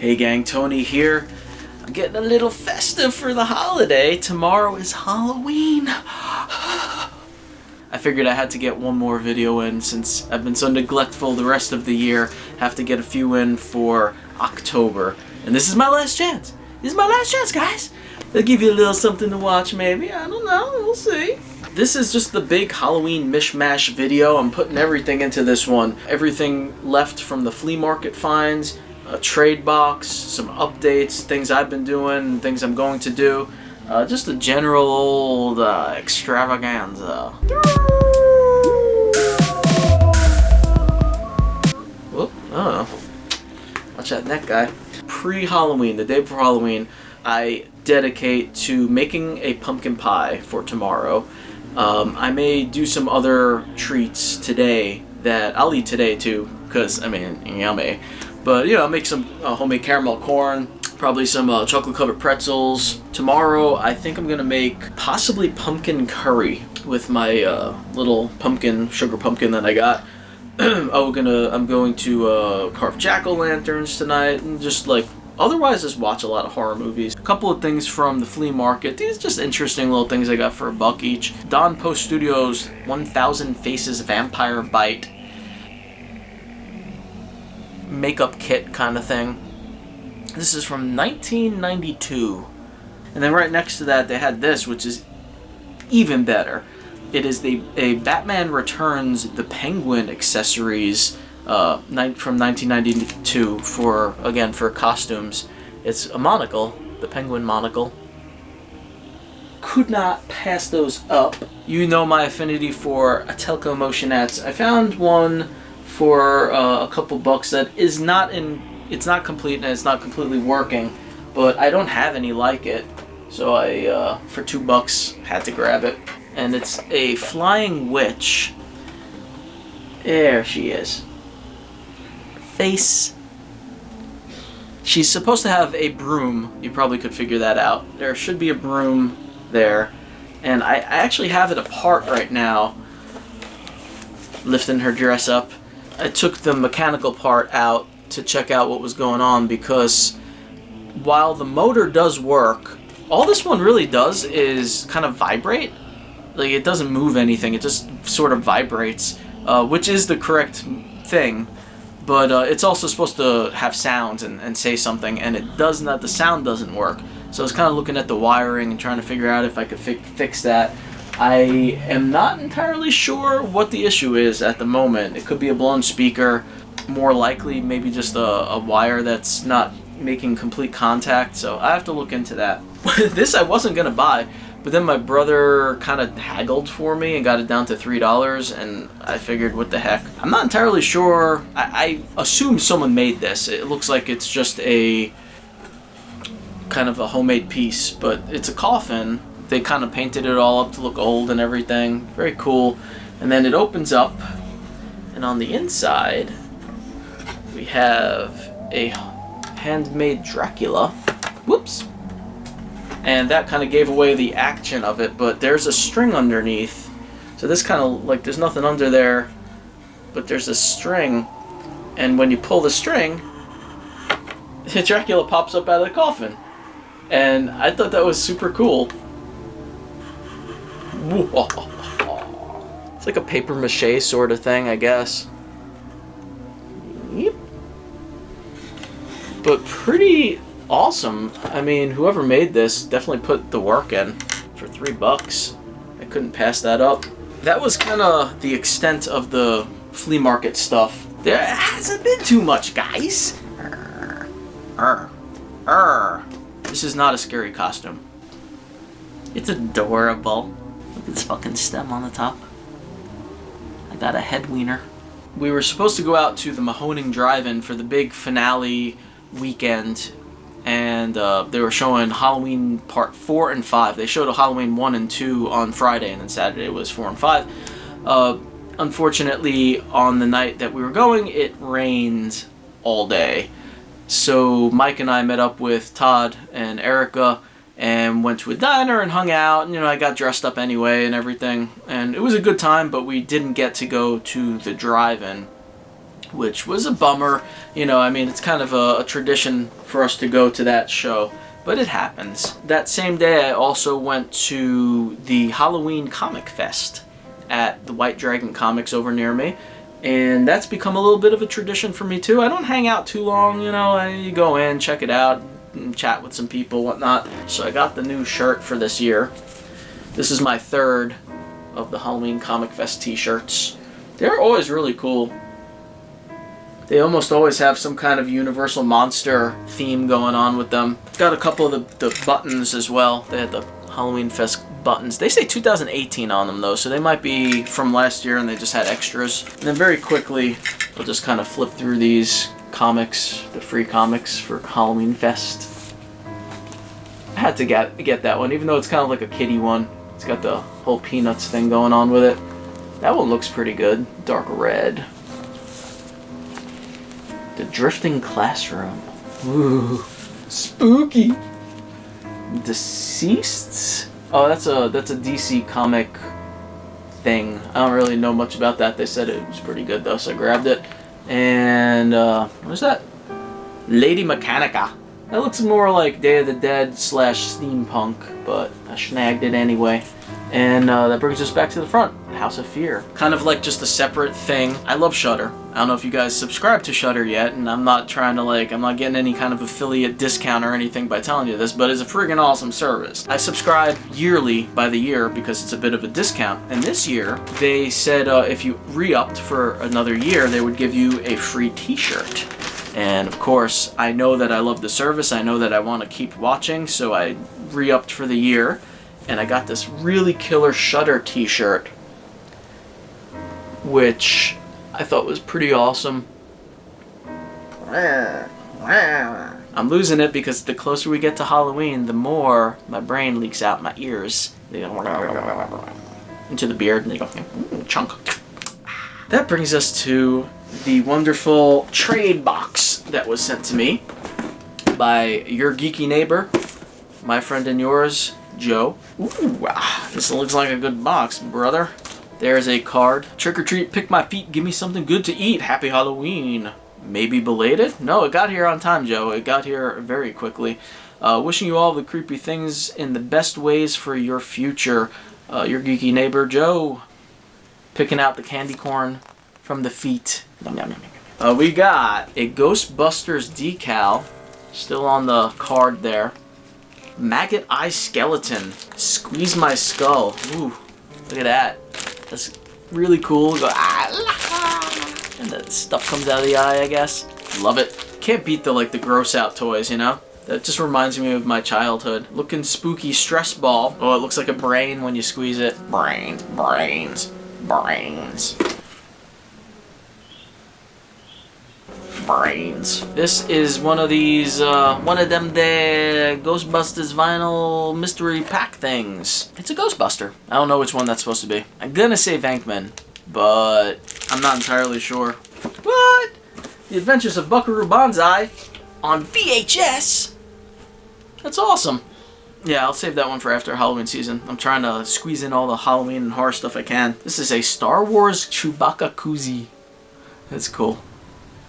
Hey gang, Tony here. I'm getting a little festive for the holiday. Tomorrow is Halloween. I figured I had to get one more video in since I've been so neglectful the rest of the year. Have to get a few in for October. And this is my last chance. This is my last chance, guys. They'll give you a little something to watch maybe. I don't know. We'll see. This is just the big Halloween mishmash video. I'm putting everything into this one. Everything left from the flea market finds. A trade box, some updates, things I've been doing, things I'm going to do. Just a general old extravaganza. Whoop, watch that neck guy. Pre-Halloween, the day before Halloween, I dedicate to making a pumpkin pie for tomorrow. I may do some other treats today that I'll eat today too, because, I mean, yummy. But, you know, I'll make some homemade caramel corn, probably some chocolate-covered pretzels. Tomorrow, I think I'm going to make possibly pumpkin curry with my little sugar pumpkin that I got. I'm going to carve jack-o'-lanterns tonight and just, otherwise just watch a lot of horror movies. A couple of things from the flea market. These are just interesting little things I got for $1 each. Don Post Studios 1000 Faces Vampire Bite makeup kit kind of thing. This is from 1992. And then right next to that they had this, which is even better. It is a Batman Returns the Penguin accessories from 1992 for costumes. It's a monocle, the Penguin monocle. Could not pass those up. You know my affinity for Atelco motionettes. I found one for a couple bucks that is it's not complete and it's not completely working, but I don't have any like it, so I for $2 had to grab it. And it's a flying witch. There she is. Face. She's supposed to have a broom. You probably could figure that out. There should be a broom there, and I actually have it apart right now, lifting her dress up. I took the mechanical part out to check out what was going on, because while the motor does work, all this one really does is kind of vibrate. It doesn't move anything, it just sort of vibrates, which is the correct thing, but it's also supposed to have sounds and say something, and it does not. The sound doesn't work. So I was kind of looking at the wiring and trying to figure out if I could fix that. I am not entirely sure what the issue is at the moment. It could be a blown speaker, more likely maybe just a wire that's not making complete contact, so I have to look into that. This I wasn't going to buy, but then my brother kind of haggled for me and got it down to $3, and I figured, what the heck. I'm not entirely sure. I assume someone made this. It looks like it's just a kind of a homemade piece, but it's a coffin. They kind of painted it all up to look old and everything. Very cool. And then it opens up, and on the inside we have a handmade Dracula. Whoops. And that kind of gave away the action of it, but there's a string underneath. So this kind of, there's nothing under there, but there's a string, and when you pull the string, Dracula pops up out of the coffin. And I thought that was super cool. It's like a paper mache sort of thing, I guess. Yep. But pretty awesome. I mean, whoever made this definitely put the work in for $3. I couldn't pass that up. That was kind of the extent of the flea market stuff. There hasn't been too much, guys. This is not a scary costume. It's adorable. Look at this fucking stem on the top. I got a head wiener. We were supposed to go out to the Mahoning Drive-In for the big finale weekend, and they were showing Halloween Part 4 and 5. They showed a Halloween 1 and 2 on Friday, and then Saturday was 4 and 5. Unfortunately, on the night that we were going, it rained all day. So Mike and I met up with Todd and Erica and went to a diner and hung out, and I got dressed up anyway and everything, and it was a good time, but we didn't get to go to the drive-in. which was a bummer. You know, I mean, it's kind of a tradition for us to go to that show, but it happens. That same day, I also went to the Halloween Comic Fest at the White Dragon Comics over near me, and that's become a little bit of a tradition for me too. I don't hang out too long, you know. You go in, check it out, and chat with some people, whatnot. So I got the new shirt for this year. This is my third of the Halloween Comic Fest t-shirts. They're always really cool. They almost always have some kind of Universal Monster theme going on with them. Got a couple of the buttons as well. They had the Halloween Fest buttons. They say 2018 on them though, so they might be from last year and they just had extras. And then very quickly, we'll just kind of flip through these comics, the free comics for Halloween Fest. I had to get that one, even though it's kind of like a kiddie one. It's got the whole Peanuts thing going on with it. That one looks pretty good. Dark red. The Drifting Classroom. Ooh, spooky. Deceased? Oh, that's a DC comic thing. I don't really know much about that. They said it was pretty good though, so I grabbed it. And what is that? Lady Mechanica. That looks more like Day of the Dead / steampunk, but I snagged it anyway. And that brings us back to the front, House of Fear. Kind of like just a separate thing. I love Shudder. I don't know if you guys subscribe to Shudder yet, and I'm not trying to I'm not getting any kind of affiliate discount or anything by telling you this, but it's a friggin' awesome service. I subscribe yearly by the year because it's a bit of a discount. And this year, they said if you re-upped for another year, they would give you a free t-shirt. And of course, I know that I love the service. I know that I want to keep watching, so I re-upped for the year. And I got this really killer Shudder t-shirt, which I thought was pretty awesome. I'm losing it because the closer we get to Halloween, the more my brain leaks out my ears. They go into the beard and they go, chunk. That brings us to the wonderful trade box that was sent to me by your geeky neighbor, my friend and yours, Joe. Ooh, this looks like a good box, brother. There's a card. Trick or treat, pick my feet, give me something good to eat. Happy Halloween. Maybe belated? No, it got here on time, Joe. It got here very quickly. Wishing you all the creepy things in the best ways for your future. Your geeky neighbor, Joe. Picking out the candy corn from the feet. We got a Ghostbusters decal. Still on the card there. Maggot Eye Skeleton. Squeeze my skull. Ooh, look at that. That's really cool. Go, and the stuff comes out of the eye, I guess. Love it. Can't beat the gross out toys, you know? That just reminds me of my childhood. Looking spooky stress ball. Oh, it looks like a brain when you squeeze it. Brains. Brains. This is one of these, one of them the Ghostbusters vinyl mystery pack things. It's a Ghostbuster. I don't know which one that's supposed to be. I'm gonna say Venkman, but I'm not entirely sure. What? The Adventures of Buckaroo Banzai on VHS? That's awesome. Yeah, I'll save that one for after Halloween season. I'm trying to squeeze in all the Halloween and horror stuff I can. This is a Star Wars Chewbacca koozie. That's cool.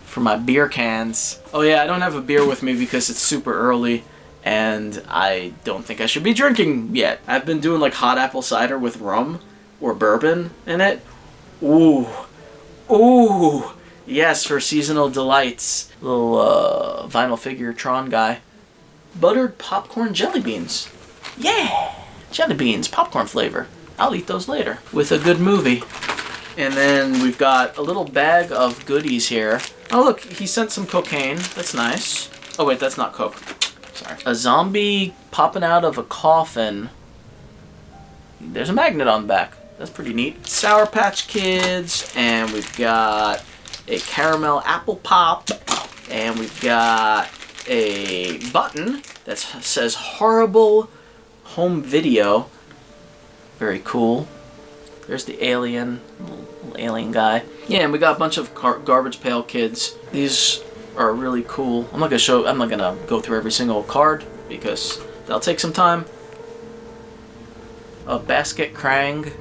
For my beer cans. Oh yeah, I don't have a beer with me because it's super early and I don't think I should be drinking yet. I've been doing hot apple cider with rum or bourbon in it. Ooh. Ooh. Yes, for seasonal delights. Little vinyl figure Tron guy. Buttered popcorn jelly beans. Yeah! Jelly beans, popcorn flavor. I'll eat those later with a good movie. And then we've got a little bag of goodies here. Oh look, he sent some cocaine. That's nice. Oh wait, that's not coke. Sorry. A zombie popping out of a coffin. There's a magnet on the back. That's pretty neat. Sour Patch Kids. And we've got a caramel apple pop. And we've got a button that says horrible home video. Very cool. There's the alien, little alien guy. Yeah, and we got a bunch of Garbage Pail Kids. These are really cool. I'm not gonna go through every single card because that'll take some time. A Basket Krang.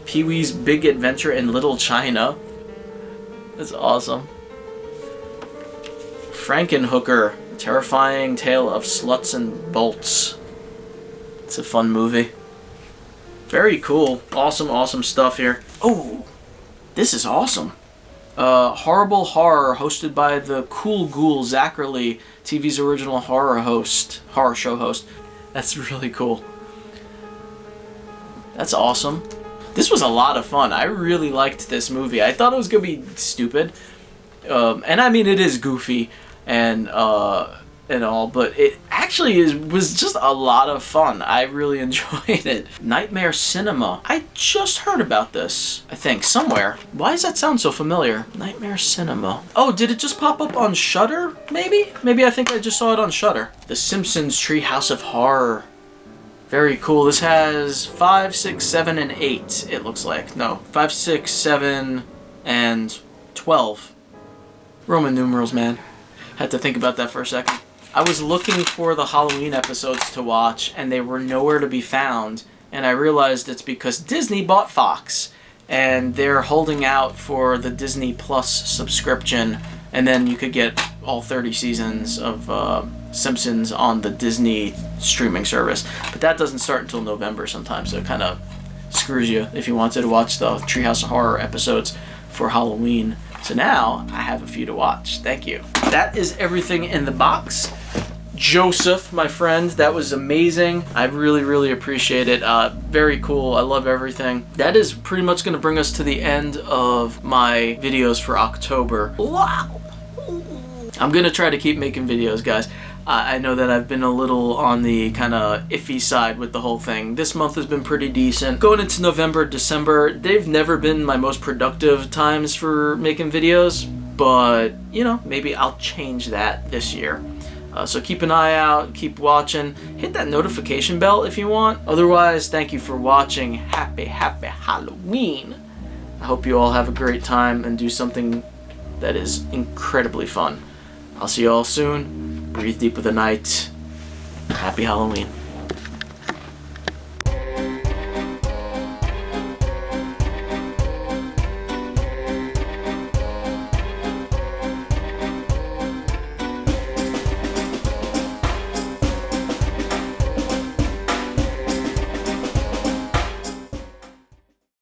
Pee-wee's Big Adventure in Little China. That's awesome. Frankenhooker, a terrifying tale of sluts and bolts. It's a fun movie. Very cool. Awesome, awesome stuff here. Oh, this is awesome. Horrible Horror, hosted by the cool ghoul Zachary, TV's original horror show host. That's really cool. That's awesome. This was a lot of fun. I really liked this movie. I thought it was gonna be stupid, and I mean it is goofy and all, but it actually was just a lot of fun. I really enjoyed it. Nightmare Cinema. I just heard about this, I think, somewhere. Why does that sound so familiar? Nightmare Cinema. Oh, did it just pop up on Shudder, maybe? Maybe I think I just saw it on Shudder. The Simpsons Treehouse of Horror. Very cool. This has 5, 6, 7, and 8, it looks like. No, 5, 6, 7, and 12. Roman numerals, man. Had to think about that for a second. I was looking for the Halloween episodes to watch, and they were nowhere to be found, and I realized it's because Disney bought Fox, and they're holding out for the Disney Plus subscription, and then you could get all 30 seasons of Simpsons on the Disney streaming service. But that doesn't start until November sometimes, so it kind of screws you if you wanted to watch the Treehouse of Horror episodes for Halloween. So now I have a few to watch. Thank you. That is everything in the box. Joseph, my friend, that was amazing. I really, really appreciate it. Very cool. I love everything. That is pretty much going to bring us to the end of my videos for October. Wow. I'm going to try to keep making videos, guys. I know that I've been a little on the kind of iffy side with the whole thing. This month has been pretty decent. Going into November, December, they've never been my most productive times for making videos, but, you know, maybe I'll change that this year. So keep an eye out, keep watching, hit that notification bell if you want. Otherwise, thank you for watching. Happy, happy Halloween. I hope you all have a great time and do something that is incredibly fun. I'll see you all soon. Breathe deep with the night. Happy Halloween.